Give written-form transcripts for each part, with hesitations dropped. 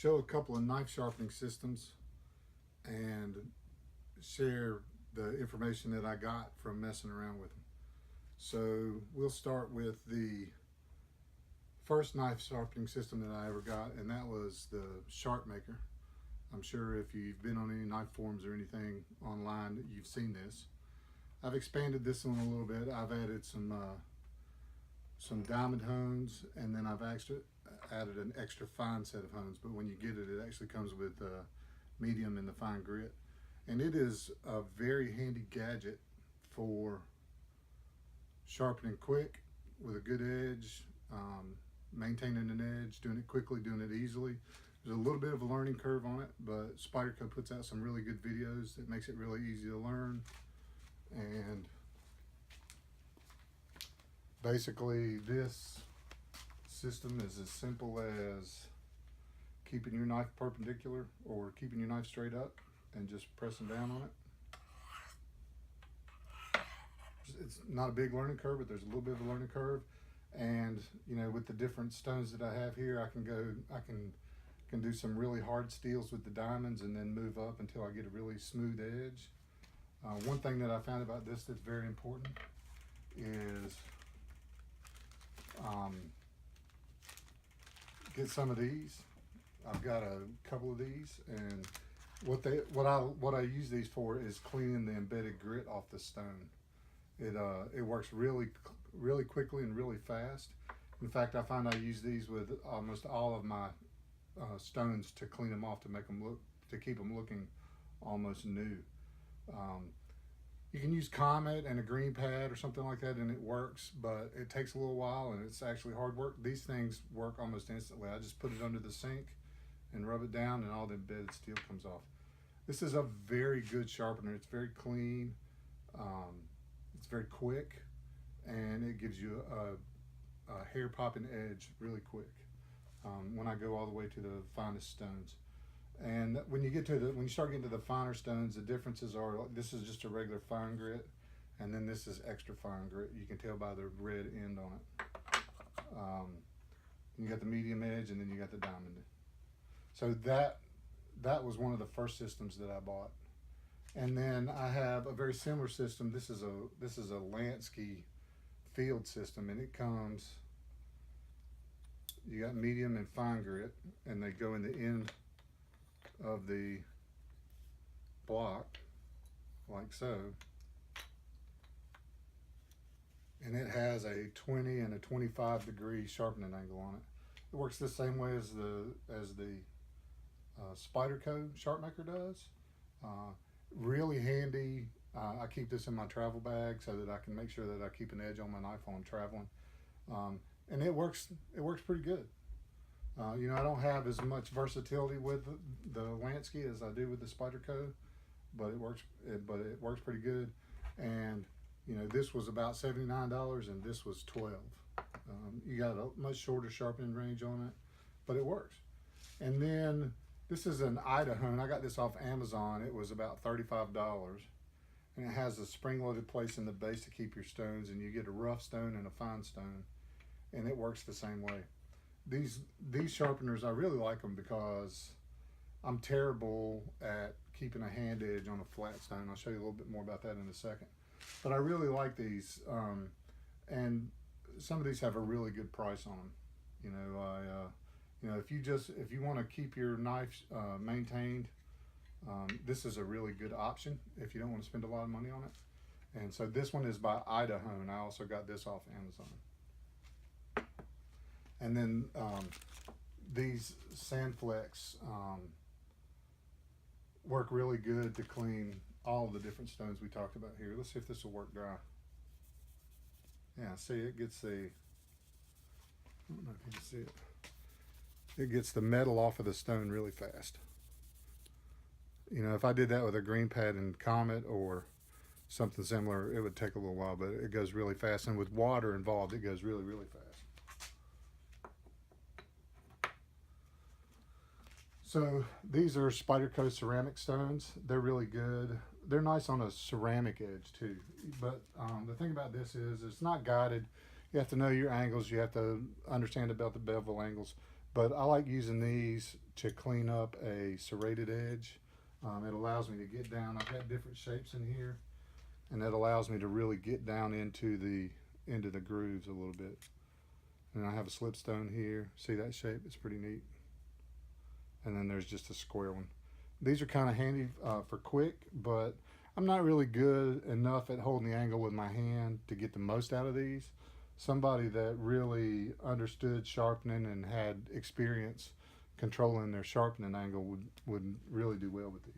show a couple of knife sharpening systems and share the information that I got from messing around with them. So we'll start with the first knife sharpening system that I ever got, and that was the SharpMaker. I'm sure if you've been on any knife forums or anything online, you've seen this. I've expanded this one a little bit. I've added some diamond hones, and then I've actually added an extra fine set of hones. But when you get it, it actually comes with medium and the fine grit. And it is a very handy gadget for sharpening quick with a good edge, maintaining an edge, doing it quickly, doing it easily. There's a little bit of a learning curve on it, but Spyderco puts out some really good videos that makes it really easy to learn. And basically this system is as simple as keeping your knife perpendicular or keeping your knife straight up and just pressing down on it. It's not a big learning curve, but there's a little bit of a learning curve. And you know, with the different stones that I have here, I can do some really hard steels with the diamonds and then move up until I get a really smooth edge. One thing that I found about this that's very important is get some of these. I've got a couple of these, and what I use these for is cleaning the embedded grit off the stone. It works really quickly and really fast. In fact, I find I use these with almost all of my stones to clean them off, to keep them looking almost new. You can use Comet and a green pad or something like that, and it works, but it takes a little while and it's actually hard work. These things work almost instantly. I just put it under the sink and rub it down, and all the embedded steel comes off. This is a very good sharpener. It's very clean, it's very quick, and it gives you a hair popping edge really quick when I go all the way to the finest stones. And when you start getting to the finer stones, the differences are, this is just a regular fine grit, and then this is extra fine grit. You can tell by the red end on it. You got the medium edge, and then you got the diamond. So that was one of the first systems that I bought. And then I have a very similar system. This is a Lansky field system, and it comes, you got medium and fine grit, and they go in the end of the block like so, and it has a 20 and a 25 degree sharpening angle on it. It works the same way as the Spyderco SharpMaker does. Really handy. I keep this in my travel bag so that I can make sure that I keep an edge on my knife while I'm traveling, and it works pretty good. You know, I don't have as much versatility with the Lansky as I do with the Spyderco, but it works pretty good. And you know, this was about $79 and this was $12. You got a much shorter sharpening range on it, but it works. And then this is an Idaho, and I got this off Amazon. It was about $35, and it has a spring-loaded place in the base to keep your stones, and you get a rough stone and a fine stone, and it works the same way. These sharpeners, I really like them because I'm terrible at keeping a hand edge on a flat stone. I'll show you a little bit more about that in a second. But I really like these, and some of these have a really good price on them. You know, if you want to keep your knife maintained, this is a really good option if you don't want to spend a lot of money on it. And so this one is by Idaho, and I also got this off Amazon. And then these Sandflex work really good to clean all of the different stones we talked about here. Let's see if this will work dry. Yeah, see, it gets I don't know if you can see it. It gets the metal off of the stone really fast. You know, if I did that with a green pad and Comet or something similar, it would take a little while, but it goes really fast. And with water involved, it goes really, really fast. So these are Spyderco ceramic stones. They're really good. They're nice on a ceramic edge too. But the thing about this is it's not guided. You have to know your angles. You have to understand about the bevel angles. But I like using these to clean up a serrated edge. It allows me to get down. I've got different shapes in here, and that allows me to really get down into the grooves a little bit. And I have a slipstone here. See that shape? It's pretty neat. And then there's just a square one. These are kind of handy for quick, but I'm not really good enough at holding the angle with my hand to get the most out of these. Somebody that really understood sharpening and had experience controlling their sharpening angle would really do well with these.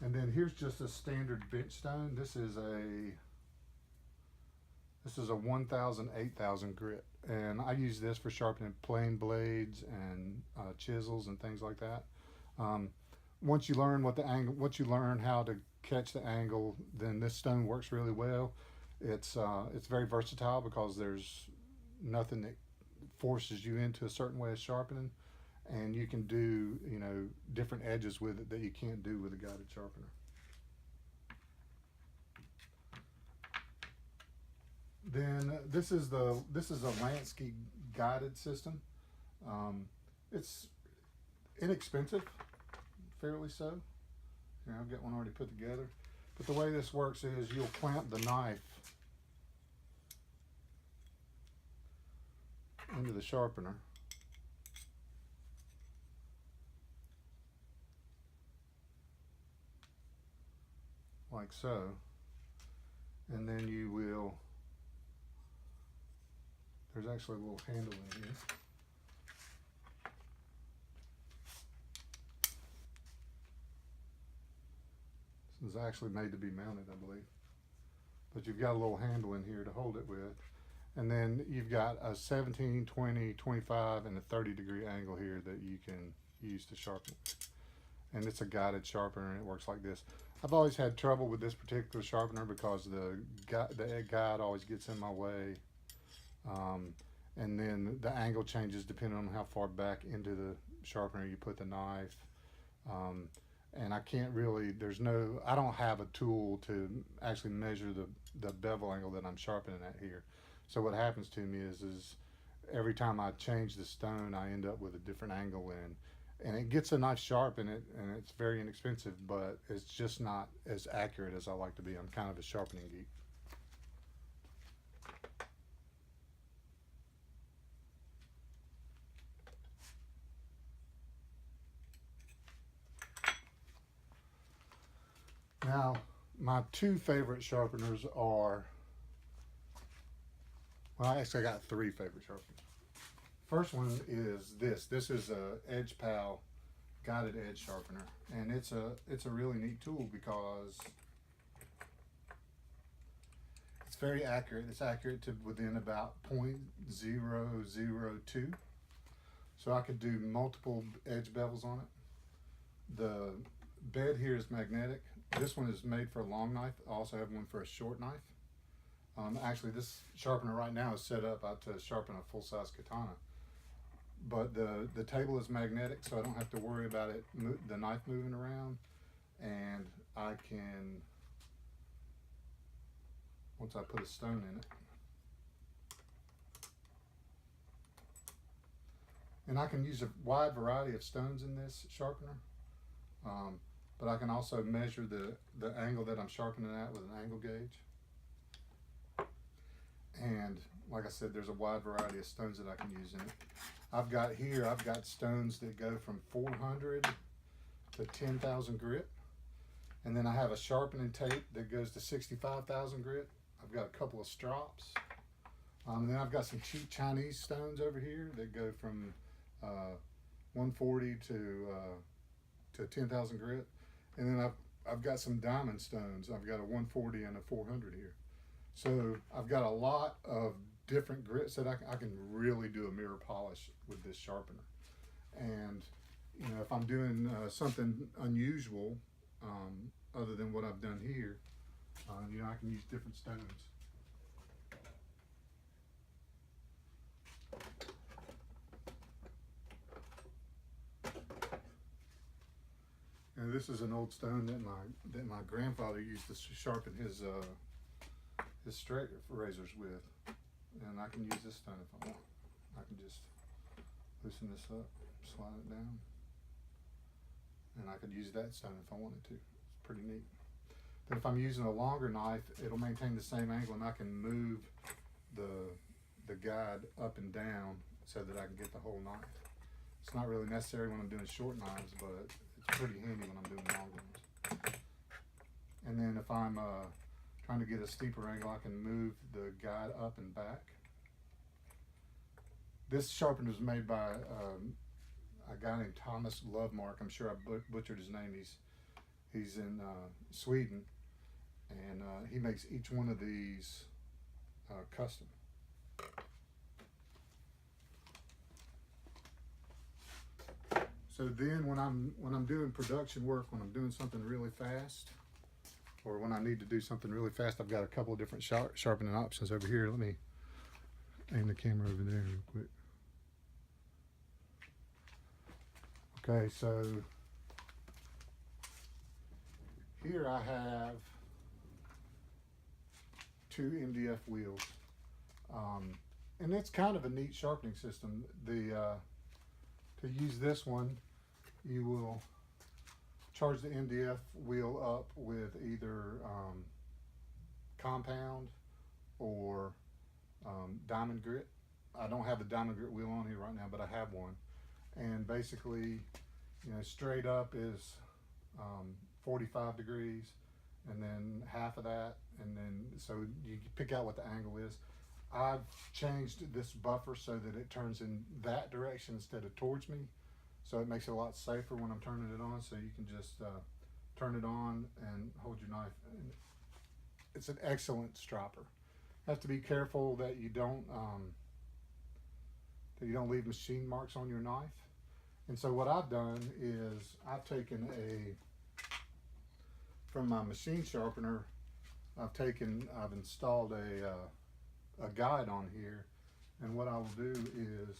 And then here's just a standard bench stone. This is a 1000 8000 grit, and I use this for sharpening plane blades and chisels and things like that. Once you learn once you learn how to catch the angle, then this stone works really well. It's very versatile because there's nothing that forces you into a certain way of sharpening, and you can do different edges with it that you can't do with a guided sharpener. Then this is a Lansky guided system. It's inexpensive, fairly so. Here, I've got one already put together. But the way this works is you'll clamp the knife into the sharpener. Like so. And then you will, there's actually a little handle in here. This is actually made to be mounted, I believe. But you've got a little handle in here to hold it with. And then you've got a 17, 20, 25, and a 30-degree angle here that you can use to sharpen it. And it's a guided sharpener, and it works like this. I've always had trouble with this particular sharpener because the guide always gets in my way. And then the angle changes depending on how far back into the sharpener you put the knife. And I can't really, I don't have a tool to actually measure the bevel angle that I'm sharpening at here. So what happens to me is every time I change the stone, I end up with a different angle and it gets a nice sharp and it's very inexpensive, but it's just not as accurate as I like to be. I'm kind of a sharpening geek. Now, my two favorite sharpeners are, well, actually I got three favorite sharpeners. First one is this. This is a EdgePal guided edge sharpener, and it's a really neat tool because it's very accurate. It's accurate to within about 0.002. So I could do multiple edge bevels on it. The bed here is magnetic. This one is made for a long knife. I also have one for a short knife. Actually, this sharpener right now is set up to sharpen a full-size katana. But the table is magnetic, so I don't have to worry about the knife moving around. And I can, once I put a stone in it, and I can use a wide variety of stones in this sharpener. But I can also measure the angle that I'm sharpening at with an angle gauge. And like I said, there's a wide variety of stones that I can use in it. I've got stones that go from 400 to 10,000 grit. And then I have a sharpening tape that goes to 65,000 grit. I've got a couple of strops. And then I've got some cheap Chinese stones over here that go from 140 to 10,000 grit. And then I've got some diamond stones. I've got a 140 and a 400 here. So I've got a lot of different grits that I can really do a mirror polish with this sharpener. And if I'm doing something unusual other than what I've done here, I can use different stones. And this is an old stone that my grandfather used to sharpen his straight razors with, and I can use this stone if I want. I can just loosen this up, slide it down, and I could use that stone if I wanted to. It's pretty neat. Then if I'm using a longer knife, it'll maintain the same angle, and I can move the guide up and down so that I can get the whole knife. It's not really necessary when I'm doing short knives, but it's pretty handy when I'm doing long ones. And then if I'm trying to get a steeper angle, I can move the guide up and back. This sharpener is made by a guy named Thomas Lovemark. I'm sure I butchered his name. He's in Sweden, and he makes each one of these custom. So then when I'm doing production work, when I'm doing something really fast, or when I need to do something really fast, I've got a couple of different sharpening options over here. Let me aim the camera over there real quick. Okay, so here I have two MDF wheels, and it's kind of a neat sharpening system. To use this one, you will charge the MDF wheel up with either compound or diamond grit. I don't have the diamond grit wheel on here right now, but I have one. And basically, straight up is 45 degrees, and then half of that, and then so you pick out what the angle is. I've changed this buffer so that it turns in that direction instead of towards me, so it makes it a lot safer when I'm turning it on. So you can just turn it on and hold your knife. And it's an excellent stropper. Have to be careful that you don't leave machine marks on your knife. And so what I've done is I've taken from my machine sharpener, I've installed a guide on here, and what I will do is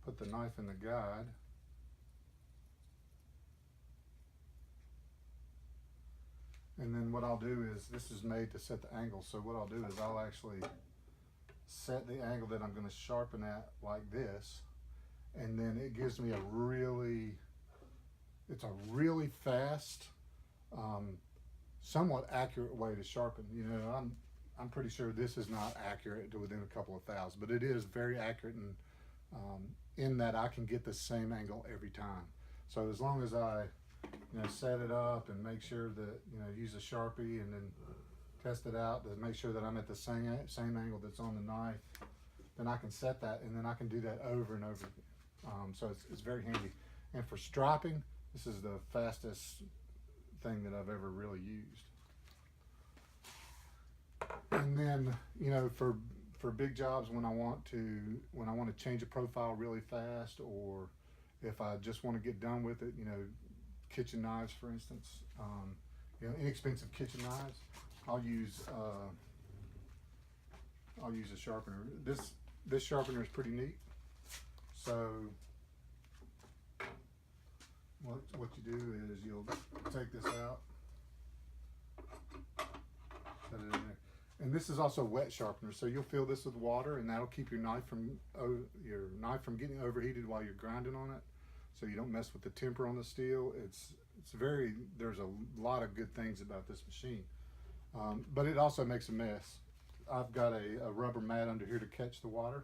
put the knife in the guide, and then what I'll do is, this is made to set the angle, so what I'll do is I'll actually set the angle that I'm going to sharpen at like this, and then it gives me it's a really fast, somewhat accurate way to sharpen. I'm pretty sure this is not accurate to within a couple of thousandths, but it is very accurate in that I can get the same angle every time. So as long as I set it up and make sure that use a Sharpie and then test it out to make sure that I'm at the same angle that's on the knife, then I can set that, and then I can do that over and over again. So it's very handy. And for striping, this is the fastest thing that I've ever really used. And then for big jobs, when I want to change a profile really fast, or if I just want to get done with it, kitchen knives, for instance, inexpensive kitchen knives, I'll use a sharpener. This sharpener is pretty neat. So what you do is you'll take this out, set it in there. And this is also a wet sharpener, so you'll fill this with water, and that'll keep your knife from getting overheated while you're grinding on it, so you don't mess with the temper on the steel. There's a lot of good things about this machine, but it also makes a mess. I've got a rubber mat under here to catch the water,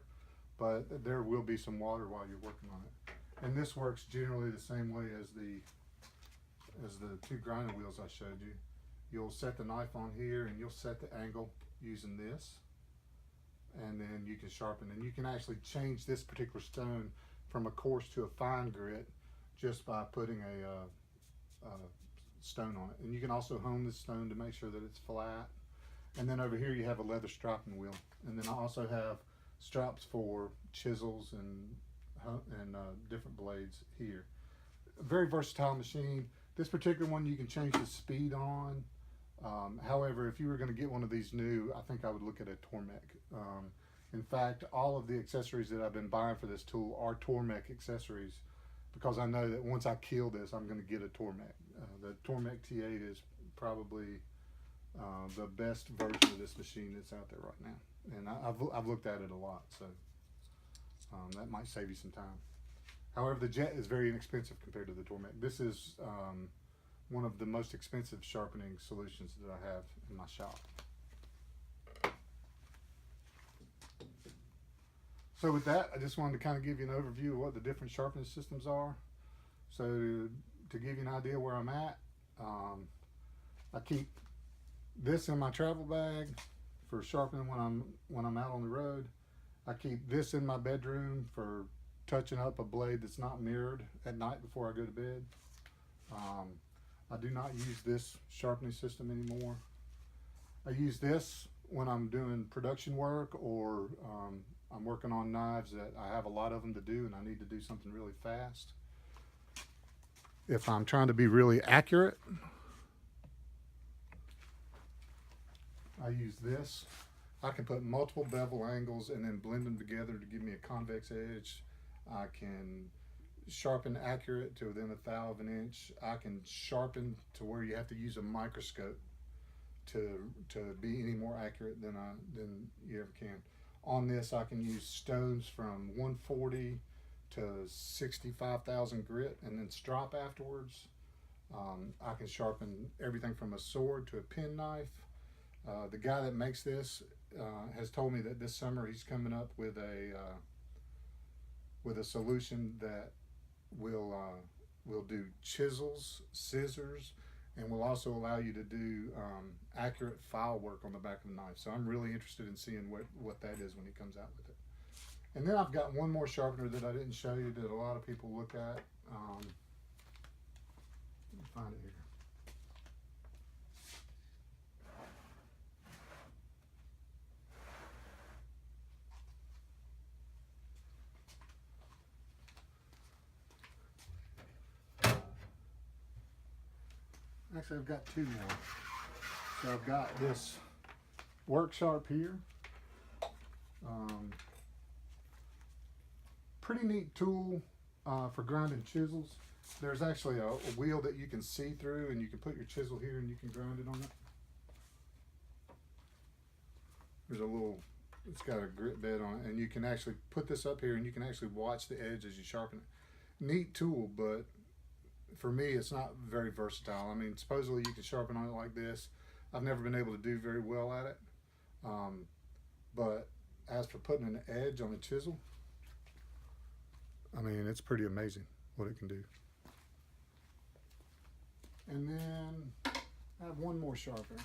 but there will be some water while you're working on it. And this works generally the same way as the two grinding wheels I showed you. You'll set the knife on here, and you'll set the angle using this, and then you can sharpen. And you can actually change this particular stone from a coarse to a fine grit just by putting a stone on it. And you can also hone the stone to make sure that it's flat. And then over here you have a leather striping wheel, and then I also have straps for chisels and different blades here. A very versatile machine. This particular one you can change the speed on. However, if you were going to get one of these new, I think I would look at a Tormek. In fact, all of the accessories that I've been buying for this tool are Tormek accessories, because I know that once I kill this, I'm going to get a Tormek. The Tormek T8 is probably the best version of this machine that's out there right now, and I've looked at it a lot, so that might save you some time. However, the Jet is very inexpensive compared to the Tormek. This is one of the most expensive sharpening solutions that I have in my shop. So with that, I just wanted to kind of give you an overview of what the different sharpening systems are. So to give you an idea where I'm at, I keep this in my travel bag for sharpening when I'm out on the road. I keep this in my bedroom for touching up a blade that's not mirrored at night before I go to bed. I do not use this sharpening system anymore. I use this when I'm doing production work, or I'm working on knives that I have a lot of them to do and I need to do something really fast. If I'm trying to be really accurate, I use this. I can put multiple bevel angles and then blend them together to give me a convex edge. I can sharpen accurate to within 1/10 of an inch. I can sharpen to where you have to use a microscope to be any more accurate than you ever can. On this, I can use stones from 140 to 65,000 grit and then strop afterwards. I can sharpen everything from a sword to a penknife. The guy that makes this has told me that this summer he's coming up with a solution that will do chisels, scissors, and will also allow you to do accurate file work on the back of the knife. So I'm really interested in seeing what that is when he comes out with it. And then I've got one more sharpener that I didn't show you that a lot of people look at. Let me find it here. Actually, I've got two more. So I've got this Work Sharp here. Pretty neat tool for grinding chisels. There's actually a wheel that you can see through, and you can put your chisel here and you can grind it on it. There's a little, it's got a grit bed on it, and you can actually put this up here and you can actually watch the edge as you sharpen it. Neat tool, but for me, it's not very versatile. I mean, supposedly you can sharpen on it like this. I've never been able to do very well at it. But as for putting an edge on a chisel, I mean, it's pretty amazing what it can do. And then I have one more sharpener.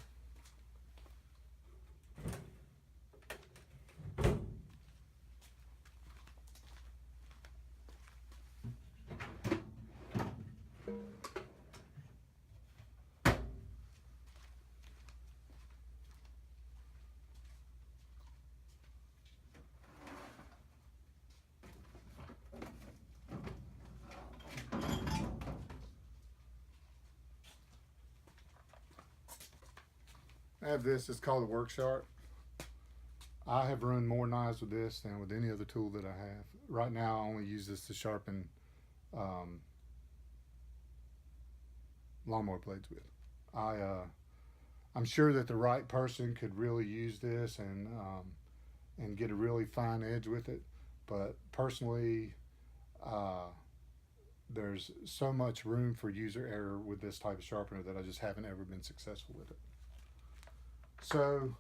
I have this, it's called a Work Sharp. I have run more knives with this than with any other tool that I have. Right now I only use this to sharpen lawnmower blades with. I'm sure that the right person could really use this and get a really fine edge with it, but personally there's so much room for user error with this type of sharpener that I just haven't ever been successful with it. So